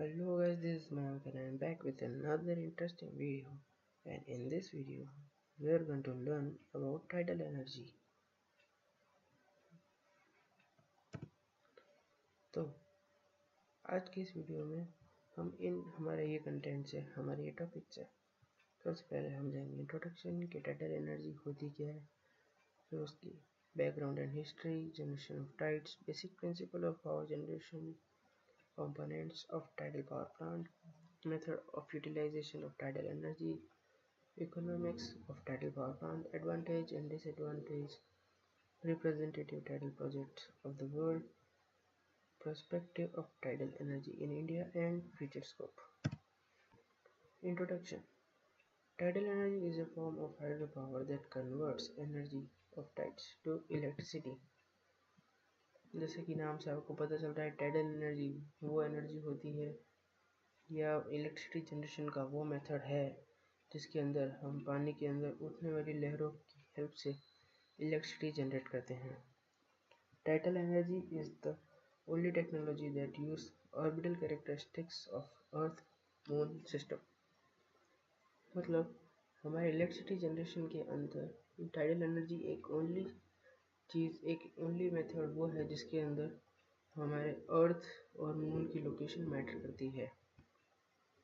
Hello guys, this is Mayank and I am back with another interesting video. And in this video, we are going to learn about tidal energy. तो आज की इस video में हम हमारे ये content से, हमारे ये टॉपिक से सबसे पहले हम जाएंगे इंट्रोडक्शन कि टाइडल एनर्जी होती क्या है, फिर उसकी background and history, generation of tides, basic principle of power generation, components of tidal power plant, method of utilization of tidal energy, economics of tidal power plant, advantage and disadvantage, representative tidal projects of the world, perspective of tidal energy in India and future scope. Introduction. Tidal energy is a form of hydropower that converts energy of tides to electricity. जैसे कि नाम से आपको पता चल रहा है, tidal energy वो एनर्जी होती है या इलेक्ट्रिसिटी जनरेशन का वो मेथड है जिसके अंदर हम पानी के अंदर उठने वाली लहरों की हेल्प से इलेक्ट्रिसिटी जनरेट करते हैं. Tidal energy is the only technology that use orbital characteristics of earth moon system. मतलब हमारे इलेक्ट्रिसिटी जनरेशन के अंदर टाइडल एनर्जी एक ओनली मेथड वो है जिसके अंदर हमारे अर्थ और मून की लोकेशन मैटर करती है,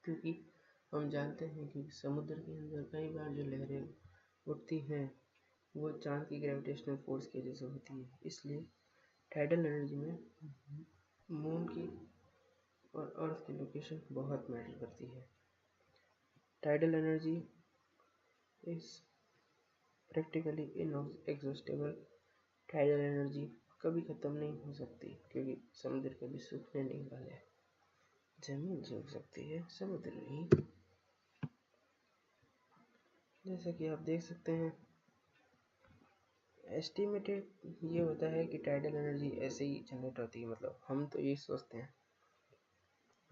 क्योंकि हम जानते हैं कि समुद्र के अंदर कई बार जो लहरें उठती हैं वो चांद की ग्रेविटेशनल फोर्स की वजह से होती है. इसलिए टाइडल एनर्जी में मून की और अर्थ की लोकेशन बहुत मैटर करती है. Tidal energy is practically inexhaustible. Tidal energy कभी ख़त्म नहीं हो सकती क्योंकि समुद्र कभी सूखने नहीं वाला है. जमीन सूख सकती है, समुद्र नहीं. जैसा कि आप देख सकते हैं, एस्टिमेटेड ये होता है कि टाइडल एनर्जी ऐसे ही जनरेट होती है. मतलब हम तो यही सोचते हैं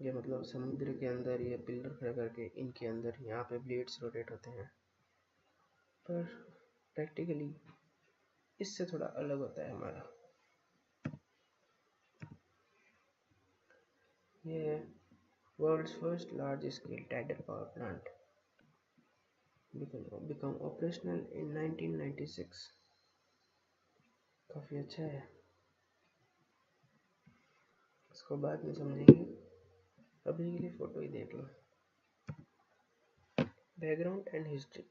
कि मतलब समुद्र के अंदर ये पिलर खड़ा करके इनके अंदर यहाँ पे ब्लेड्स रोटेट होते हैं, पर प्रैक्टिकली इससे थोड़ा अलग होता है हमारा. ये है world's first large scale tidal power plant, become operational in 1996. काफ़ी अच्छा है, इसको बाद में समझेंगे, अभी के लिए फ़ोटो ही देख लो. Background and history.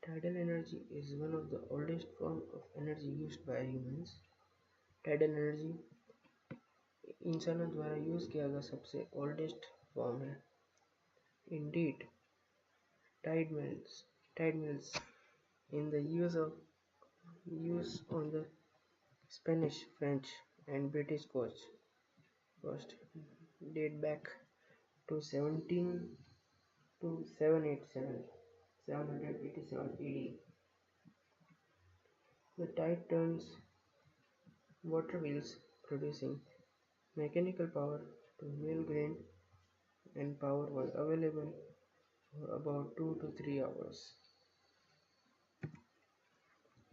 Tidal energy is one of the oldest forms of energy used by humans. Tidal energy इंसानों द्वारा यूज़ किया गया सबसे ओल्डेस्ट फॉर्म है. Indeed, tide mills in the use on the Spanish, French, and British coast date back to 787 AD. The tide turns water wheels, producing mechanical power to mill grain, and power was available for about 2 to 3 hours.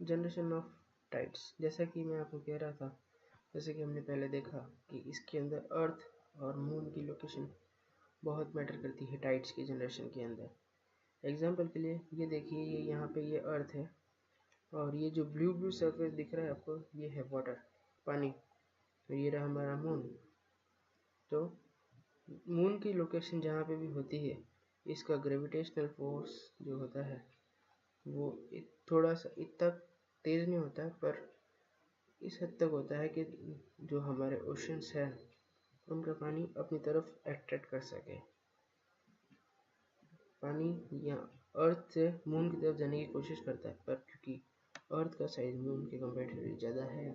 Generation of tides. जैसा कि मैं आपको कह रहा था, जैसे कि हमने पहले देखा कि इसके अंदर अर्थ और मून की लोकेशन बहुत मैटर करती है टाइड्स की जनरेशन के अंदर. एग्जांपल के लिए ये देखिए, ये यहाँ पे ये अर्थ है और ये जो ब्लू सरफेस दिख रहा है आपको, ये है वाटर, पानी, और ये रहा हमारा मून. तो मून की लोकेशन जहाँ पे भी होती है, इसका ग्रेविटेशनल फोर्स जो होता है वो थोड़ा सा इतना तेज़ नहीं होता, पर इस हद तक होता है कि जो हमारे ओशंस हैं उनका पानी अपनी तरफ अट्रैक्ट कर सके. पानी या अर्थ से मून की तरफ जाने की कोशिश करता है, पर क्योंकि अर्थ का साइज मून के कंपेरेटिवली ज़्यादा है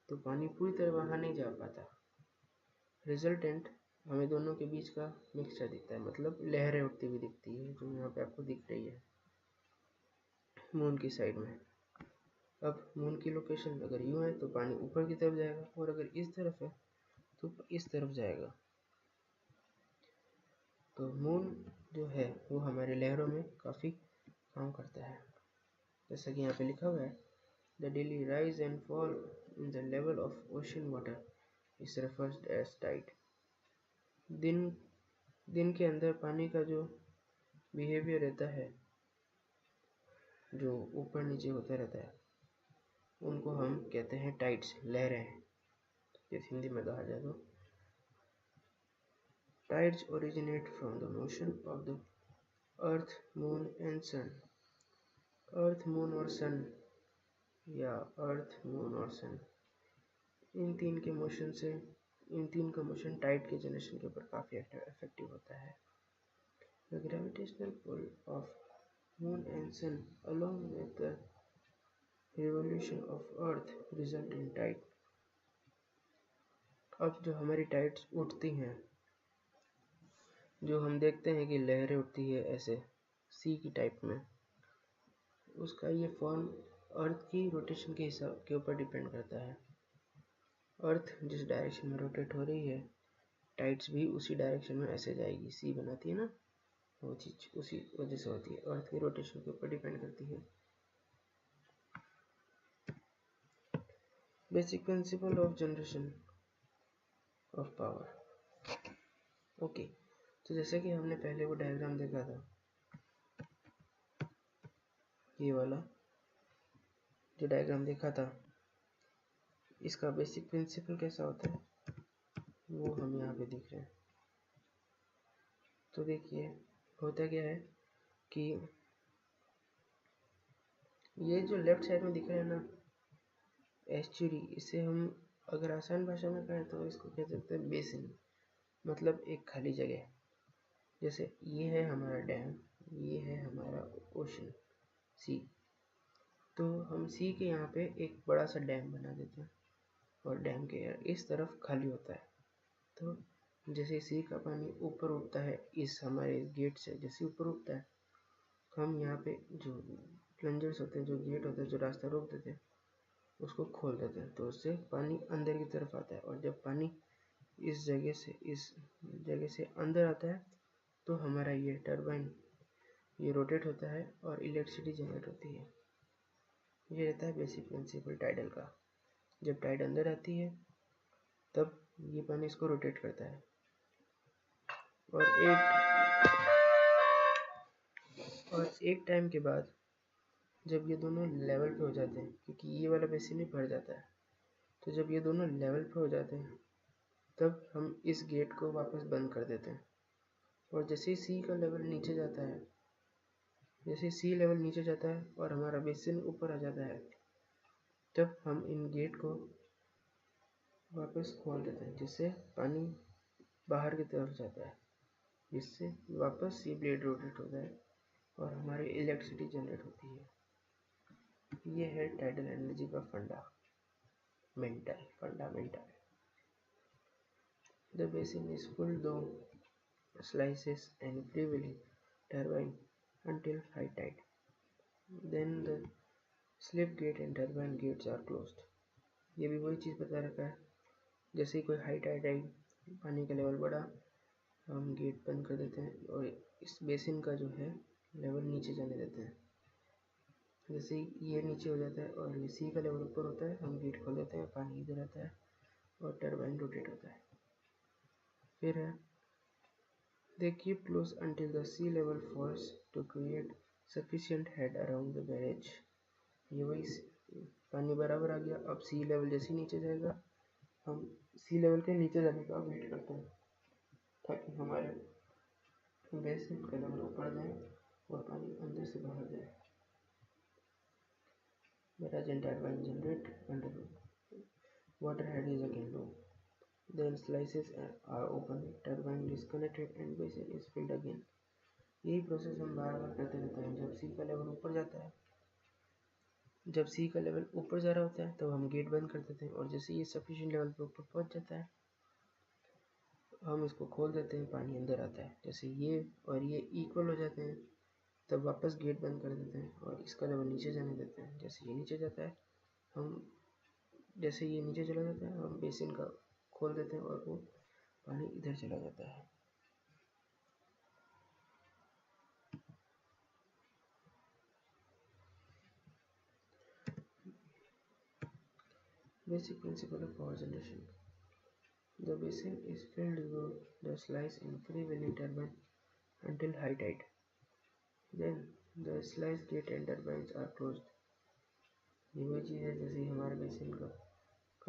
तो पानी पूरी तरह वहाँ नहीं जा पाता. रिजल्टेंट हमें दोनों के बीच का मिक्सचर दिखता है, मतलब लहरें उठती हुई दिखती है जो यहाँ पे आपको दिख रही है मून की साइड में. अब मून की लोकेशन अगर यूँ है तो पानी ऊपर की तरफ जाएगा, और अगर इस तरफ है तो इस तरफ जाएगा. तो मून जो है वो हमारे लहरों में काफ़ी काम करता है. जैसा कि यहाँ पे लिखा हुआ है, the daily rise and fall in the level of ocean water is referred as tide. दिन दिन के अंदर पानी का जो बिहेवियर रहता है, जो ऊपर नीचे होता रहता है, उनको हम कहते हैं टाइड्स, लहरें। जैसे हिंदी में कहा जाए तो tides originate from the motion of the earth, moon and sun. Earth, moon और सन, या अर्थ, मून और सन, इन तीन का मोशन टाइड के जनरेशन के ऊपर काफ़ी इफेक्टिव होता है। The gravitational pull of moon and sun along with the revolution of earth result in tide। अब जो हमारी टाइड्स उठती हैं, जो हम देखते हैं कि लहरें उठती है ऐसे सी की टाइप में, उसका ये फॉर्म अर्थ की रोटेशन के हिसाब के ऊपर डिपेंड करता है। अर्थ जिस डायरेक्शन में रोटेट हो रही है, टाइड्स भी उसी डायरेक्शन में ऐसे जाएगी। सी बनाती है ना, वो चीज़ उसी वजह से होती है, अर्थ की रोटेशन के ऊपर डिपेंड करती है। Basic principle of generation of power. Okay, तो जैसे कि हमने पहले वो डायग्राम देखा था, ये वाला जो डायग्राम देखा था, इसका बेसिक प्रिंसिपल कैसा होता है वो हम यहाँ पे देख रहे हैं। तो देखिए होता क्या है कि ये जो लेफ्ट साइड में दिख रहा है ना, एस्चुरी, इसे हम अगर आसान भाषा में कहें तो इसको कह सकते हैं बेसिन, मतलब एक खाली जगह। जैसे ये है हमारा डैम, ये है हमारा ओशन सी, तो हम सी के यहाँ पे एक बड़ा सा डैम बना देते हैं और डैम के इस तरफ खाली होता है। तो जैसे सी का पानी ऊपर उठता है, इस हमारे गेट से जैसे ऊपर उठता है, हम यहाँ पे जो प्लंजर्स होते हैं, जो गेट होते हैं, जो रास्ता रोक देते हैं, उसको खोल देते हैं, तो उससे पानी अंदर की तरफ आता है। और जब पानी इस जगह से अंदर आता है, तो हमारा ये टरबाइन ये रोटेट होता है और इलेक्ट्रिसिटी जनरेट होती है। ये रहता है बेसिक प्रिंसिपल टाइडल का। जब टाइड अंदर आती है तब ये पानी इसको रोटेट करता है, और एक टाइम के बाद जब ये दोनों लेवल पे हो जाते हैं, क्योंकि ये वाला बेसिन भी भर जाता है, तो जब ये दोनों लेवल पे हो जाते हैं तब हम इस गेट को वापस बंद कर देते हैं। और जैसे ही सी का लेवल नीचे जाता है, जैसे सी लेवल नीचे जाता है और हमारा बेसिन ऊपर आ जाता है, तब हम इन गेट को वापस खोल देते हैं, जिससे पानी बाहर की तरफ जाता है, जिससे वापस सी ब्लेड रोटेट होता है और हमारी इलेक्ट्रिसिटी जनरेट होती है। ये है टाइडल एनर्जी का fundamental. The basin is full दो slices and free wheeling turbine until high tide. Then the slip gate and turbine gates are closed। ये भी वही चीज़ बता रखा है, जैसे ही कोई हाई टाइड आई, पानी का लेवल बढ़ा, हम गेट बंद कर देते हैं और इस बेसिन का जो है लेवल नीचे जाने देते हैं। जैसे ही ये नीचे हो जाता है और ये सी का लेवल ऊपर होता है, हम गेट खोल देते हैं, पानी इधर आता है और टरबाइन रोटेट होता है। फिर है they keep closed until the sea level falls to create sufficient head around the barrage। ये वही पानी बराबर आ गया, अब सी लेवल जैसे नीचे जाएगा, हम सी लेवल के नीचे जाने का वेट करते हैं ताकि हमारे बेसिन का लेवल ऊपर जाए और पानी अंदर से बाहर जाए। Barrage and turbine generate under water head is again low, then slices are open, turbine disconnected and basin is filled again। यही प्रोसेस हम बार बार करते रहते हैं। जब सी का लेवल ऊपर जाता है, जब सी का लेवल ऊपर जा रहा होता है तो हम गेट बंद कर देते हैं, और जैसे ये सफिशिएंट लेवल पे ऊपर पहुंच जाता है, हम इसको खोल देते हैं, पानी अंदर आता है। जैसे ये और ये इक्वल हो जाते हैं, तब वापस गेट बंद कर देते हैं और इसका लेवल नीचे जाने देते हैं। जैसे ये नीचे जाता है, जैसे ये नीचे चला जाता है, हम बेसिन का खोल देते हैं और वो पानी इधर चला जाता है। Basic principle of power generation. The basin is filled through the slice in free-wheeling turbine until high tide. Then the sluice gate and turbines are closed. ये वही चीज़ है जैसे ही हमारे बेसिन का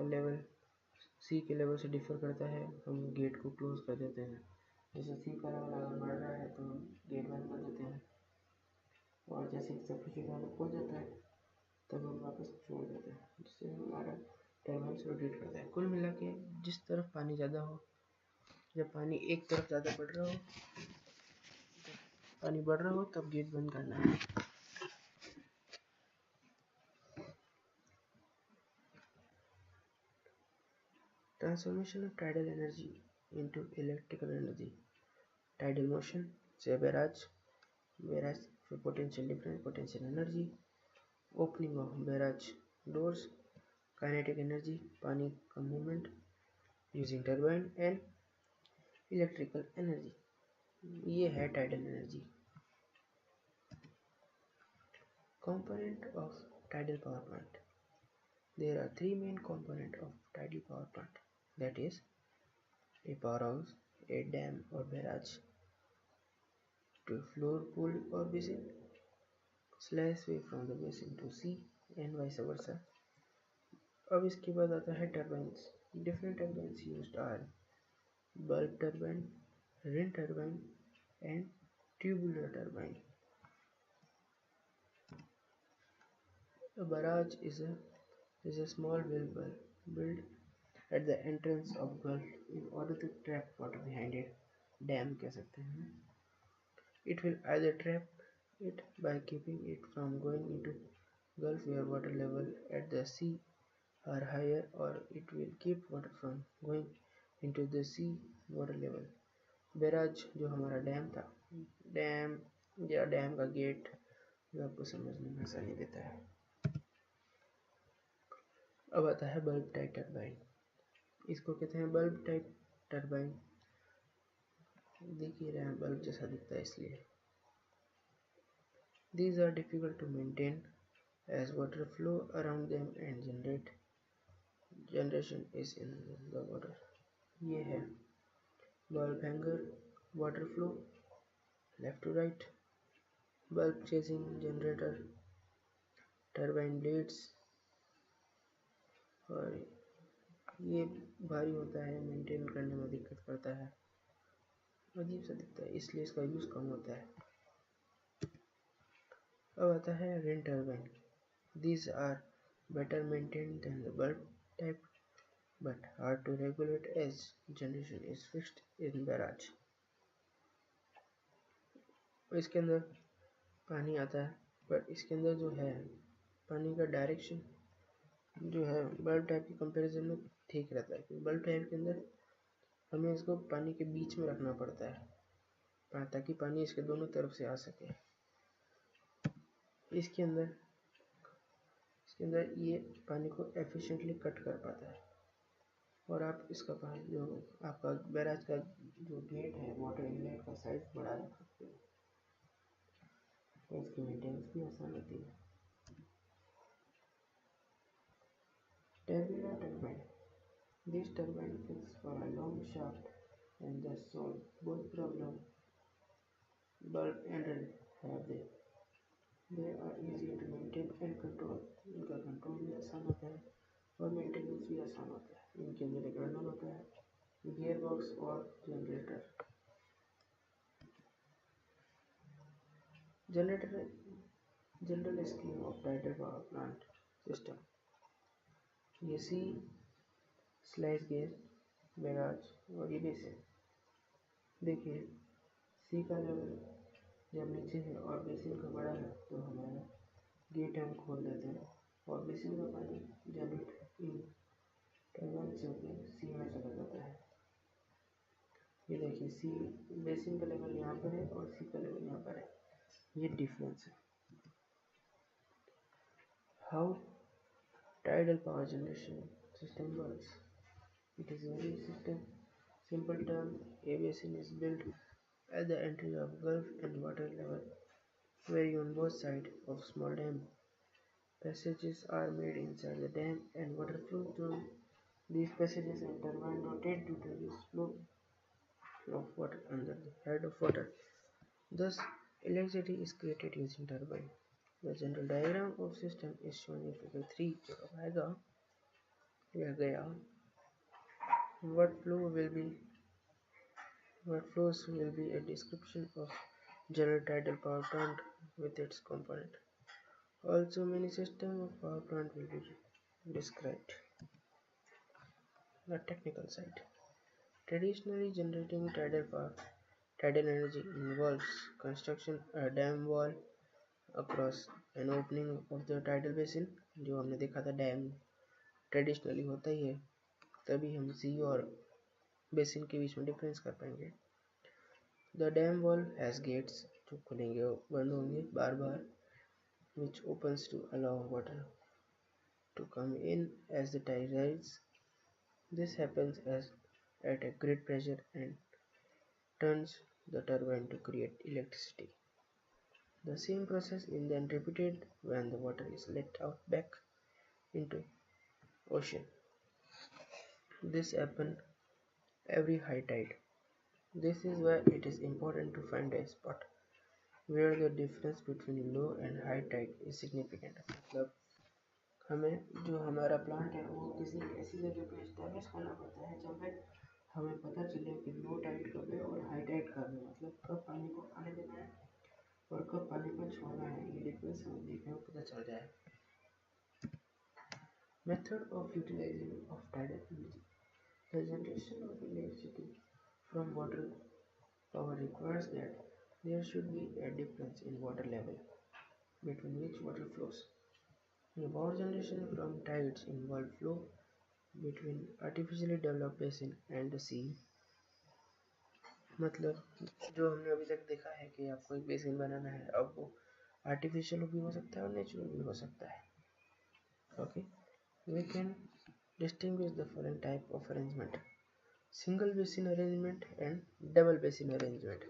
लेवल सी के लेवल से डिफर करता है, हम गेट को क्लोज कर देते हैं। जैसे सी का लेवल अगर बढ़ रहा है तो हम गेट बंद कर देते हैं, और जैसे ही सफिशिएंट लेवल पहुँच जाता है तब हम वापस छोड़ देते हैं, जिससे हमारा टर्बाइन रोटेट करता है। कुल मिला के जिस तरफ पानी ज़्यादा हो, जब पानी एक तरफ ज़्यादा बढ़ रहा हो तब गेट बंद करना है। Transformation of tidal energy into electrical energy. Tidal motion से barrage for potential difference, potential energy, opening of barrage doors, kinetic energy पानी का movement using turbine, and electrical energy. ये है tidal energy. Component of tidal power plant. There are three main components of tidal power plant, that is a powerhouse, a dam or barrage, to floor pool or basin, slice way from the basin to sea and vice versa. अब इसके बाद आता है turbines. Different turbines used are bulb turbine, ring turbine and tubular turbine. A barrage is a small well built at the entrance of gulf in order to trap water behind it. Dam कह सकते हैं. It will either trap it by keeping it from going into gulf where water level at the sea are higher, or it will keep water from going into the sea water level. Barrage जो हमारा dam था, dam या dam का gate जो आपको समझने में आसानी देता है. अब आता है बल्ब टाइप टरबाइन. इसको कहते हैं बल्ब टाइप टरबाइन. देखिए रहे हैं बल्ब जैसा दिखता है इसलिए. These are difficult to maintain as water flow around them and generation is in the water. ये है bulb hanger, water flow left to right, bulb casing generator, turbine blades. और ये भारी होता है, मेंटेन करने में दिक्कत करता है, अजीब सा दिखता है, इसलिए इसका यूज़ कम होता है. अब आता है ring turbine. These are better maintained than the bulb type but hard to regulate as generation is fixed in barrage. इसके अंदर पानी आता है, पर इसके अंदर जो है पानी का डायरेक्शन जो है बल्ब टाइप के कंपैरिजन में ठीक रहता है, क्योंकि बल्ब टाइप के अंदर हमें इसको पानी के बीच में रखना पड़ता है ताकि पानी इसके दोनों तरफ से आ सके. इसके अंदर ये पानी को एफिशिएंटली कट कर पाता है, और आप इसका पानी जो आपका बैराज का जो गेट है वाटर इनलेट का साइज बढ़ा सकते हो, तो इसकी मेंटेनेंस भी आसान होती है. Tubular turbine. This turbine fixed for a long shaft and thus solve both problem bulb and ring have they. They are easier to maintain and control. इनका कंट्रोल भी आसान होता है और मेंटेनेंस भी आसान होता है. इनके अंदर एक रनर होता है, गियर बॉक्स और generator. General scheme of tidal power plant system. ये सी स्लाइस गेज, बैराज और ये बेसिन. देखिए सी का लेवल जब नीचे है और बेसिन का बड़ा है तो हमारा गेट हम खोल देते हैं और बेसिन का पानी जनरेट इन टरबाइन से होकर सी में चला जाता है. ये देखिए सी बेसिन का लेवल यहाँ पर है और सी का लेवल यहाँ पर है, ये डिफरेंस है. How tidal power generation system works. It is a very simple term. A basin is built at the entry of gulf and water level vary on both sides of small dam. Passages are made inside the dam and water flow through These passages and turbine rotate due to this flow of water under the head of water. Thus, electricity is created using turbine. The general diagram of system is shown in figure 3 जो अब आएगा यह गया what flow will be what flows will be a description of general tidal power plant with its component. Also many systems of power plant will be described. The technical side. Traditionally generating tidal energy involves construction a dam wall across an opening of the tidal basin. जो हमने देखा था dam traditionally होता ही है, तभी हम सी और basin के बीच में डिफरेंस कर पाएंगे. The dam wall has gates जो खुलेंगे और बंद होंगे बार बार, which opens to allow water to come in as the tide rises. This happens at a great pressure and turns the turbine to create electricity. The same process is then repeated when the water is let out back into ocean. This happens every high tide. This is why it is important to find a spot where the difference between low and high tide is significant. मतलब हमें जो हमारा plant है वो किसी ऐसी जगह पे एस्टेब्लिश करना पड़ता है जब हमें पता चले कि लो टाइड कब है और हाई टाइड कब है, मतलब कब पानी को आने देना है और कब पानी को छोड़ना है. ये डिफरेंस हमें देखने में पता चल जाए. Method of utilizing of tidal energy. The generation of electricity from water power requires that there should be a difference in water level between which water flows. The power generation from tides involve flow between artificially developed basin and the sea. मतलब जो हमने अभी तक देखा है कि आपको एक बेसिन बनाना है, अब वो आर्टिफिशियल भी हो सकता है और नेचुरल भी हो सकता है. Okay, we can distinguish the following type of arrangement: single basin arrangement and double basin arrangement.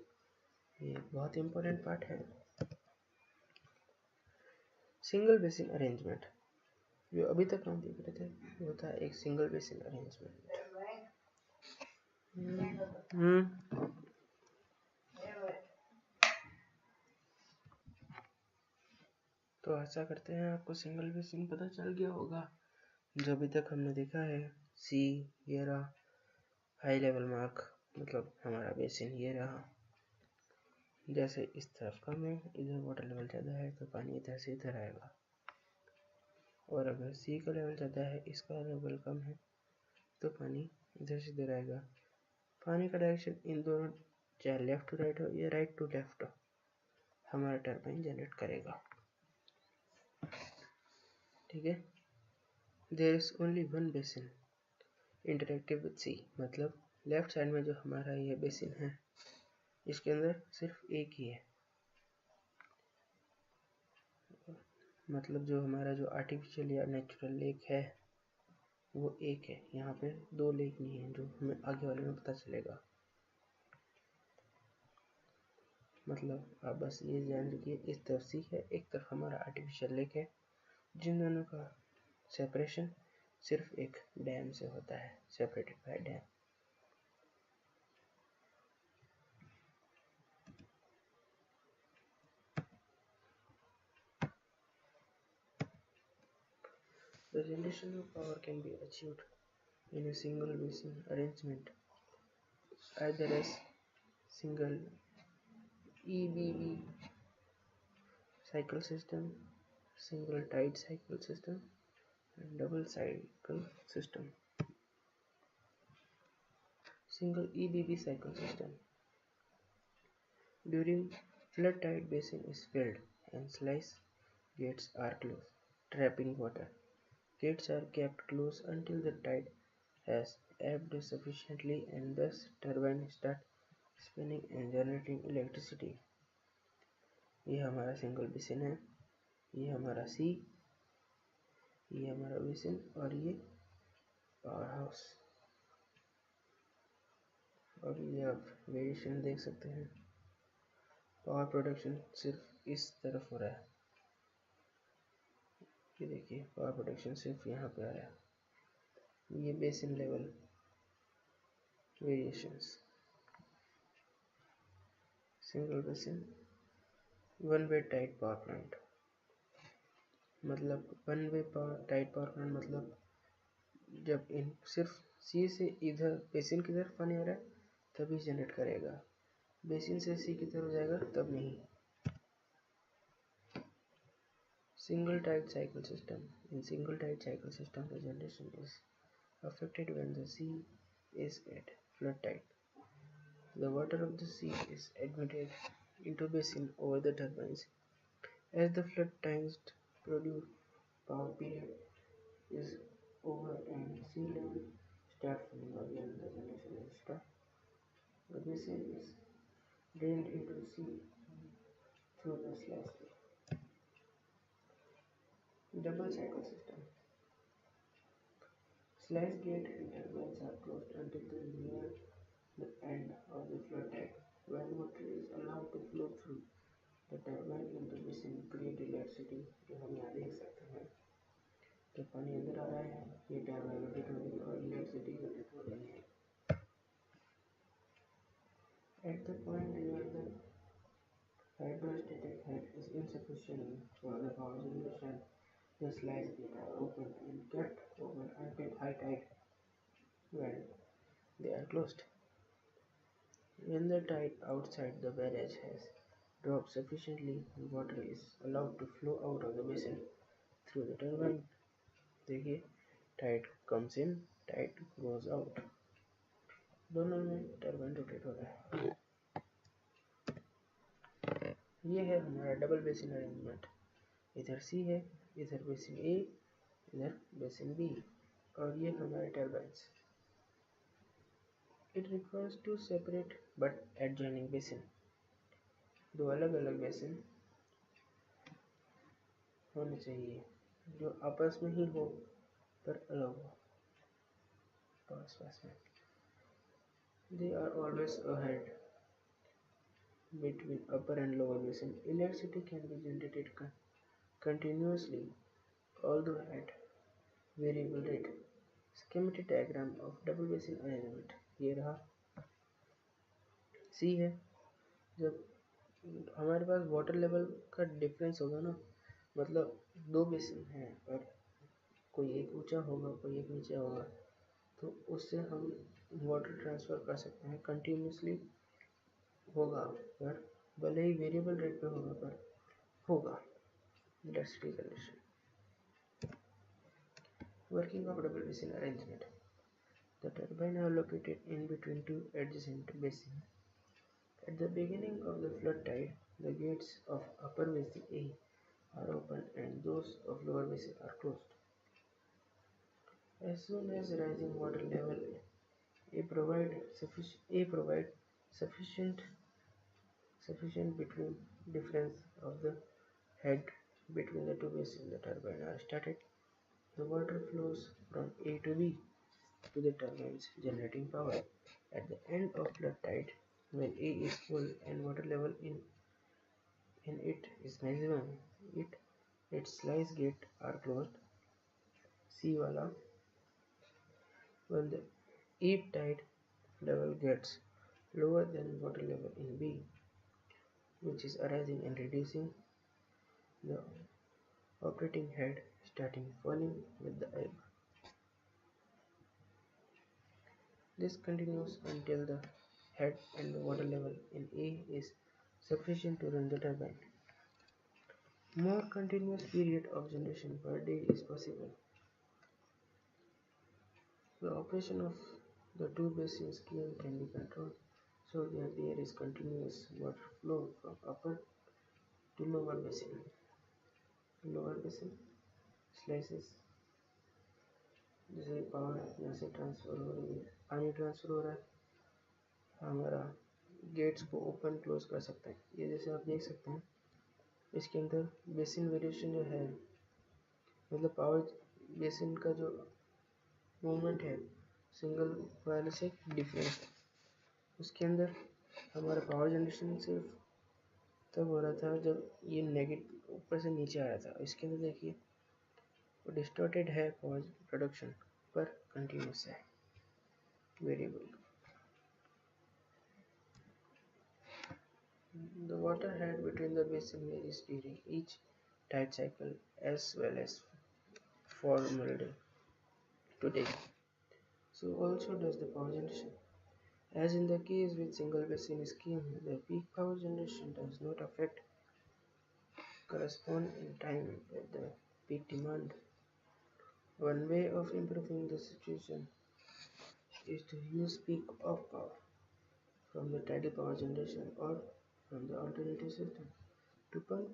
ये बहुत इंपॉर्टेंट पार्ट है. सिंगल बेसिन अरेंजमेंट जो अभी तक हम देख रहे थे वो था एक सिंगल बेसिन अरेंजमेंट. तो आशा करते हैं आपको सिंगल बेसिन पता चल गया होगा. जो अभी तक हमने देखा है सी ये रहा, हाई लेवल मार्क मतलब हमारा बेसिन ये रहा. जैसे इस तरफ कम है, इधर वाटर लेवल ज़्यादा है तो पानी इधर से इधर आएगा, और अगर सी का लेवल ज़्यादा है, इसका लेवल कम है तो पानी इधर से इधर आएगा. पानी का डायरेक्शन इन दोनों चाहे लेफ्ट टू राइट हो या राइट टू लेफ्ट हो, हमारा टरबाइन जनरेट करेगा. ठीक है. There is only one basin interactive with sea, मतलब लेफ्ट साइड में जो हमारा ये बेसिन है इसके अंदर सिर्फ एक ही है. मतलब जो हमारा जो आर्टिफिशियल या नेचुरल लेक है वो एक है. यहाँ पे दो लेक नहीं है, जो हमें आगे वाले में पता चलेगा. मतलब आप बस ये जान लीजिए इस तरफ सी है, एक तरफ हमारा आर्टिफिशियल लेक है, जिन दोनों का सेपरेशन सिर्फ एक डैम से होता है, separated by dam. The generation of power can be achieved in a single basin arrangement either as single EBB cycle system, single tide cycle system, and double cycle system. Single EBB cycle system. During flood tide basin is filled and sluice gates are closed, trapping water. Gates are kept closed until the tide has ebbed sufficiently and thus turbine start spinning and generating electricity. ये हमारा single basin है, ये हमारा सी, ये हमारा basin और ये power house. और ये आप वेरिएशन देख सकते हैं. पावर प्रोडक्शन सिर्फ इस तरफ हो रहा है. ये देखिए पावर प्रोडक्शन सिर्फ यहाँ पे आ रहा है. ये basin level variations. Single basin one way tidal power plant, मतलब one way tidal power plant मतलब जब इन सिर्फ सी से इधर बेसिन की तरफ पानी आ रहा है तभी जनरेट करेगा, बेसिन से सी की तरफ जाएगा तब नहीं। Single tight cycle system, in single tight cycle system the generation is affected when the sea is at flood tide. The water of the sea is admitted into basin over the turbines. As the flood tides produce power period is over and sea level start falling again, the generation will stop. The basin is drained into sea through the sluice gate. Double cycle system. Sluice gate and turbines are closed until the near the end of the flood tide. When water is allowed to flow through the turbine into basin create electricity, जो हम यहाँ देख सकते हैं कि पानी अंदर आ रहा है, ये टर्बाइन रोटेट हो रही है और इलेक्ट्रिसिटी जनरेट हो रही है। At the point where the hydrostatic head is insufficient for the power generation, the sluice gates are opened and kept open until high tide, when they are closed. When the tide outside the barrage has dropped sufficiently, water is allowed to flow out of the basin through the turbine. देखिए, tide comes in, tide goes out, दोनों में turbine rotate हो रहा है। ये है हमारा double basin arrangement, इधर सी है, इधर बेसिन ए, इधर बेसिन बी, और ये हमारे turbines. It requires to separate but adjoining basin, दो अलग अलग बेसिन होने चाहिए जो आपस में ही हो पर अलग हो, पास पास में। They are always ahead between upper and lower basin. Electricity can be generated continuously, although at variable rate. Schematic diagram of double basin arrangement. ये रहा C है, जब हमारे पास वाटर लेवल का डिफरेंस होगा ना, मतलब दो बेसिन हैं और कोई एक ऊंचा होगा कोई एक नीचे होगा, तो उससे हम वाटर ट्रांसफ़र कर सकते हैं, कंटिन्यूसली होगा पर भले ही वेरिएबल रेट पे होगा पर होगा electricity generation. Working of double basin arrangement. The turbines are located in between two adjacent basins. At the beginning of the flood tide, the gates of upper basin A are open and those of lower basin are closed. As soon as rising water level A provide sufficient between difference of the head between the two basins, the turbine are started. The water flows from A to B to the turbines generating power. At the end of flood tide, when A is full and water level in it is maximum, its sluice gate are closed. C wala. When the ebb tide level gets lower than water level in B, which is arising and reducing, the operating head starting falling with the ebb. This continues until the head and the water level in A is sufficient to run the turbine. More continuous period of generation per day is possible. The operation of the two basin scheme can be controlled so that there is continuous water flow from upper to lower basin. Lower basin slices, जैसे power यहाँ से transfer हो रही है, पानी transfer हो रहा है, हमारा गेट्स को ओपन क्लोज कर सकते हैं। ये जैसे आप देख सकते हैं इसके अंदर बेसिन वेरिएशन जो है, मतलब पावर बेसिन का जो मूवमेंट है सिंगल वाले से डिफरेंट है। उसके अंदर हमारा पावर जनरेशन सिर्फ तब हो रहा था जब ये नेगेटिव ऊपर से नीचे आ रहा था। इसके अंदर देखिए वो डिस्टॉर्टेड है पावर प्रोडक्शन, पर कंटिन्यूस है, variable. The water head between the basin varies during each tide cycle as well as formed today. So also does the power generation. As in the case with single basin scheme, the peak power generation does not affect correspond in time with the peak demand. One way of improving the situation is to use peak of power from the tidal power generation or from the alternative system to pump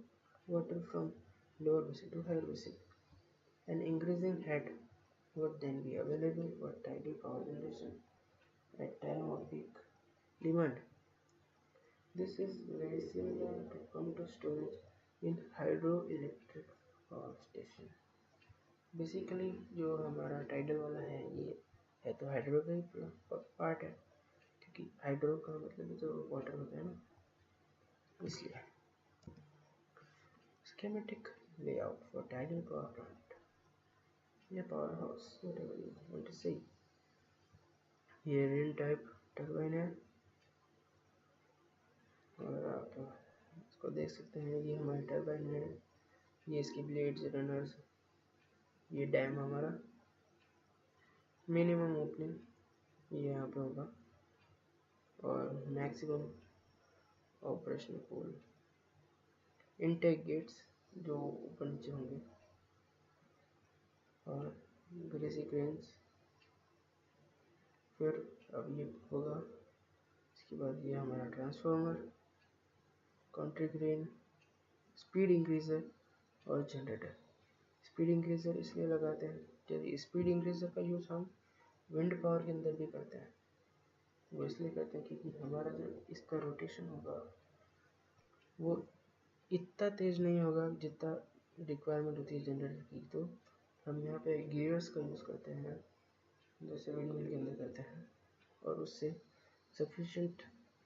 water from lower basin to higher basin. An increasing head would then be available for tidal power generation at time of peak demand. This is very similar to pumped storage in hydroelectric power station. Basically जो हमारा tidal वाला है ये है तो hydro का ही part है, क्योंकि हाइड्रो का मतलब भी तो वाटर होता है ना, इसलिए। Schematic layout for tidal power plant या power house, whatever you want to say। ये रेल टाइप टर्बाइन है और आप इसको देख सकते हैं, ये हमारी टर्बाइन है, ये इसकी ब्लेड्स, रनर्स, ये डैम हमारा, मिनिमम ओपनिंग ये यहाँ पे होगा और maximum operational pool, intake gates जो ऊपर नीचे होंगे और ग्रेसी क्रेन्स। फिर अब ये होगा, इसके बाद ये हमारा transformer, counter crane, speed increaser और जनरेटर। स्पीड इंक्रीजर इसलिए लगाते हैं, यदि स्पीड इंक्रीजर का यूज़ हम विंड पावर के अंदर भी करते हैं। वो इसलिए करते हैं क्योंकि हमारा जो इसका रोटेशन होगा वो इतना तेज़ नहीं होगा जितना रिक्वायरमेंट होती है जनरेटर की। तो हम यहाँ पे गियर्स का यूज़ करते हैं जैसे विंड मिल के अंदर करते हैं, और उससे सफिशेंट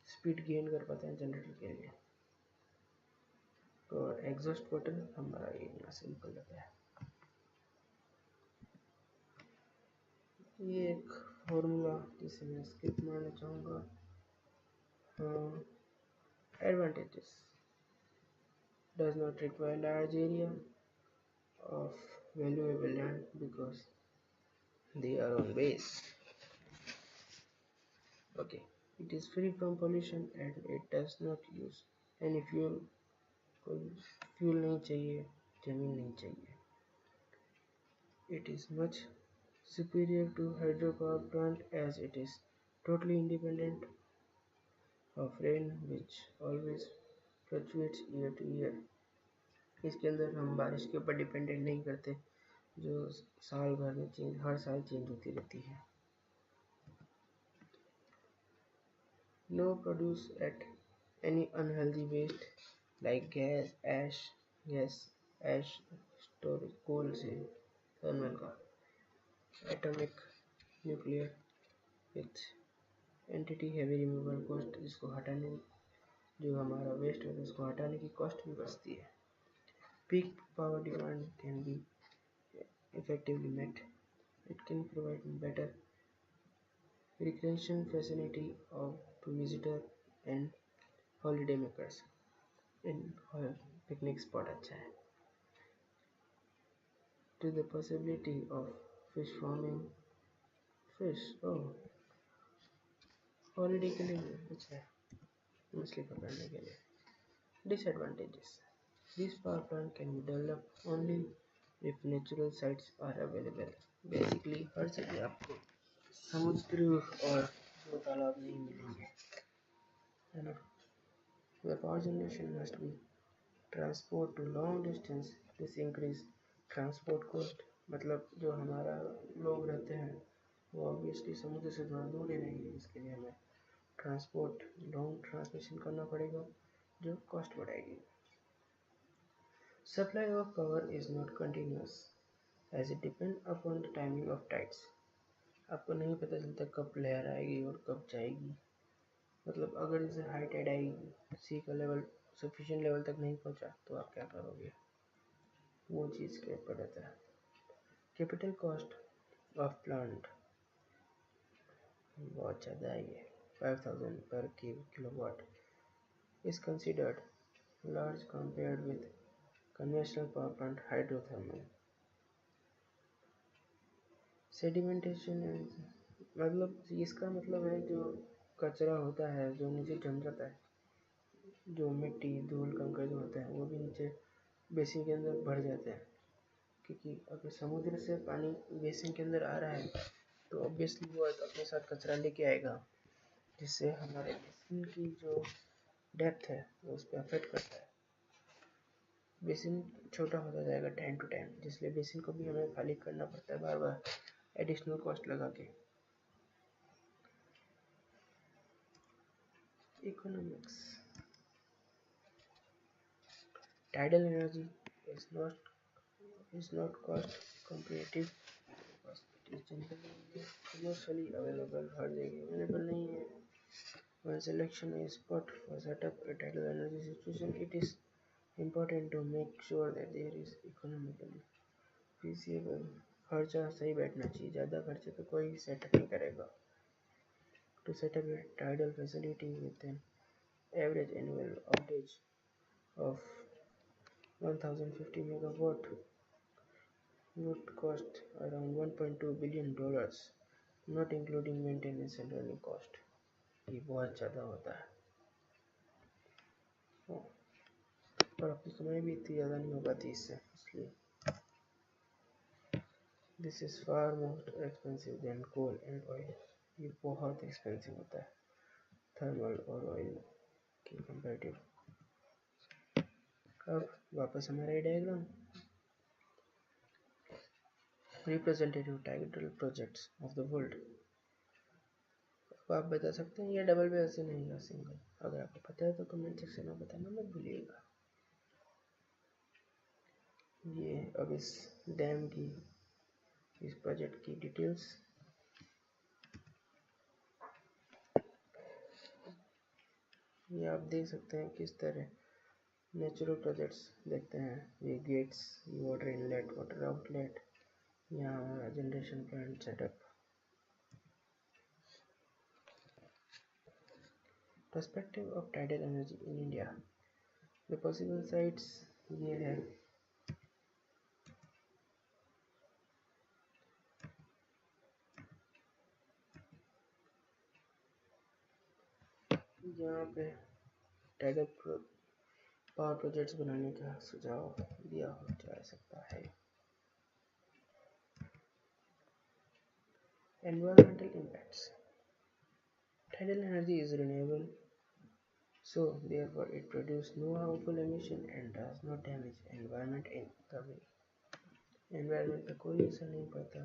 स्पीड गेन कर पाते हैं जनरेटर के लिए। और एग्जॉस्ट बटन हमारा ये इतना सिंपल रहता है। ये एक फॉर्मूला जिसे मैं स्किप मारना चाहूँगा। Advantages does not require large area of valuable land because they are on base. Okay, it is free from pollution and it does not use any fuel. कोई फ्यूल नहीं चाहिए, जमीन नहीं चाहिए। It is much superior to hydropower plant as it is totally independent of rain which always fluctuates year to year. इसके अंदर हम बारिश के ऊपर डिपेंडेंट नहीं करते, जो साल भर में चेंज, हर साल चेंज होती रहती है। No produce at any unhealthy waste like gas, ash storage, coal से, थर्मल का, atomic, nuclear with entity heavy removal cost, जिसको हटाने, जो हमारा वेस्ट होता है उसको हटाने की कॉस्ट भी बचती है। Peak power demand can be effectively met. It can provide better recreation facility to visitor and holiday makers. In picnic spot अच्छा है। To the possibility of fish farming, fish, oh, holiday के लिए अच्छा है, मछली पकड़ने के लिए। Disadvantages: this power plant can be developed only if natural sites are available. Basically हर जगह आपको समुद्र और जो तालाब नहीं मिलेंगे, है ना। The power generation must be transport to long distance. This increase transport cost, मतलब जो हमारा लोग रहते हैं वो ऑब्वियसली समुद्र से थोड़ा दूर ही रहेंगे, इसके लिए हमें ट्रांसपोर्ट लॉन्ग ट्रांसमिशन करना पड़ेगा जो कॉस्ट बढ़ाएगी। Supply of power is not continuous as it depends upon the timing of tides. आपको नहीं पता चलता कब लहर आएगी और कब जाएगी। मतलब अगर जैसे हाई टाइड आएगी, सी का लेवल सफिशिएंट लेवल तक नहीं पहुंचा तो आप क्या करोगे, वो चीज़ के ऊपर रहता है। कैपिटल कॉस्ट of plant बहुत ज़्यादा है ये 5000 per kilowatt is considered large compared with conventional power plant hydrothermal sedimentation मतलब इसका मतलब है जो कचरा होता है जो नीचे जम जाता है जो मिट्टी धूल कंकड़ जो होता है वो भी नीचे बेसिन के अंदर भर जाते हैं क्योंकि अगर समुद्र से पानी बेसिन के अंदर आ रहा है तो ऑब्वियसली वो अपने साथ कचरा लेके आएगा जिससे हमारे बेसिन की जो डेप्थ है वो उस पर अफेक्ट करता है बेसिन छोटा होता जाएगा टाइम टू टाइम जिसलिए बेसिन को भी हमें खाली करना पड़ता है बार बार एडिशनल कॉस्ट लगा के economics tidal energy is not cost competitive because it is generally commercially available हर जगह अवेलेबल नहीं है when selection is spot for setup a tidal energy situation it is important to make sure that there is economically feasible खर्चा सही बैठना चाहिए ज़्यादा खर्चे पे कोई सेटअप नहीं करेगा to set up a tidal facility with an average annual outage of 1050 megawatt would cost around $1.2 billion not including maintenance and running cost ये बहुत ज़्यादा होता है और अपनी कमाई भी इतनी ज़्यादा नहीं हो पाती इससे इसलिए this is far most expensive then coal and oil ये बहुत एक्सपेंसिव होता है थर्मल और ऑयल की कंपेरेटिव अब वापस हमारा diagram representative tidal projects of the world आप बता सकते हैं ये डबल पे ऐसे नहीं या सिंगल अगर आपको पता है तो कमेंट सेक्शन में बताना मत भूलिएगा ये अब इस डैम की इस प्रोजेक्ट की डिटेल्स ये आप देख सकते हैं किस तरह नेचुरल प्रोजेक्ट्स देखते हैं ये गेट्स ये वाटर इनलेट वाटर आउटलेट यहाँ हमारा generation plant setup perspective of tidal energy in India the possible sites ये है यहाँ पे टाइडल पावर प्रोजेक्ट्स बनाने का सुझाव दिया जा सकता है environmental impacts tidal energy is renewable so therefore it produces no harmful emission and does not damage environment in the way environment पे कोई असर नहीं पड़ता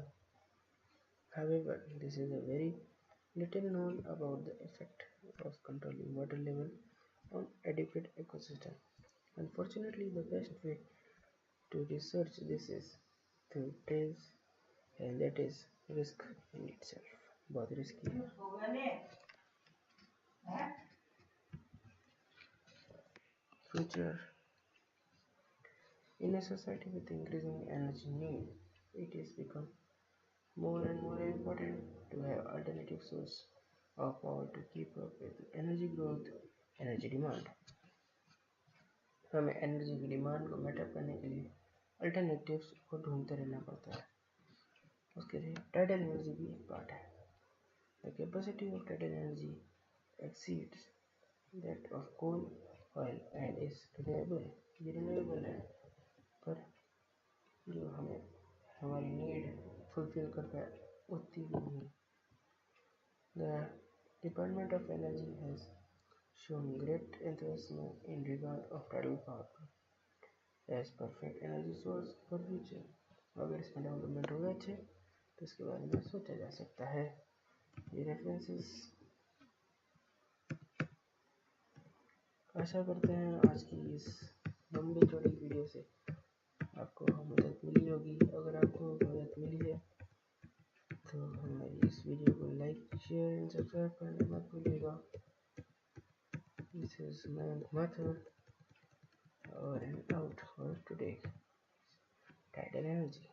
however this is a very little known about the effect of controlling water level on adequate ecosystem unfortunately the best way to research this is through trails and that is risk in itself बहुत risky है future in a society with increasing energy need it is become more and more important to have alternative source of power to keep up with energy growth energy demand हमें energy की demand को made up करने के लिए alternatives को ढूंढते रहना पड़ता है उसके लिए टाइडल एनर्जी भी एक पार्ट है the capacity of tidal energy exceeds that of coal oil and is renewable ये रिन्यूएबल है पर जो हमें हमारी नीड फुलफिल कर पाए उतनी भी नहीं the department of energy has shown great enthusiasm in regard of tidal power as perfect energy source for future अगर इसमें डेवलपमेंट हो गए अच्छे तो इसके बारे में सोचा जा सकता है ये रेफरेंसेस आशा करते हैं आज की इस लंबी चौड़ी वीडियो से आपको मदद मिली होगी अगर आपको मदद मिली है तो हमारी इस वीडियो को लाइक शेयर एंड सब्सक्राइब करना मत भूलिएगा This is Mayank Mathur over and out for today. Tidal Energy.